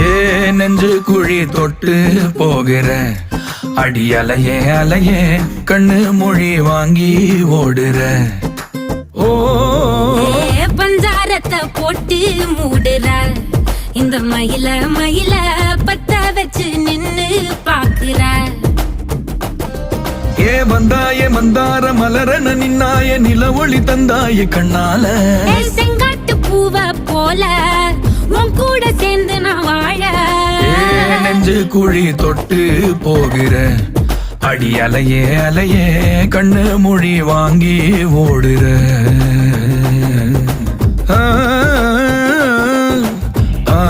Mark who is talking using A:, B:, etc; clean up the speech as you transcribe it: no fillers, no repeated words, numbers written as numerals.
A: ஏ நெஞ்சு குழி தொட்டு போகிற அடி அலையே அலையே கண்ணு மொழி வாங்கி ஓடுற. ஓ
B: பஞ்சாரத்தை போட்டு மூடுற இந்த மயில மயில பத்த வச்சு நின்னு பாக்குற.
A: ஏ வந்தாய மந்தார மலரன நின்னாய நில ஒளி தந்தாய கண்ணால.
B: செங்காட்டு பூவ போல உன் கூட சேர்ந்து நான் வாழ.
A: நெஞ்சு குழி தொட்டு போகிற அடி அலையே அலையே கண்ணு மொழி வாங்கி ஓடுற. ஆ ஆ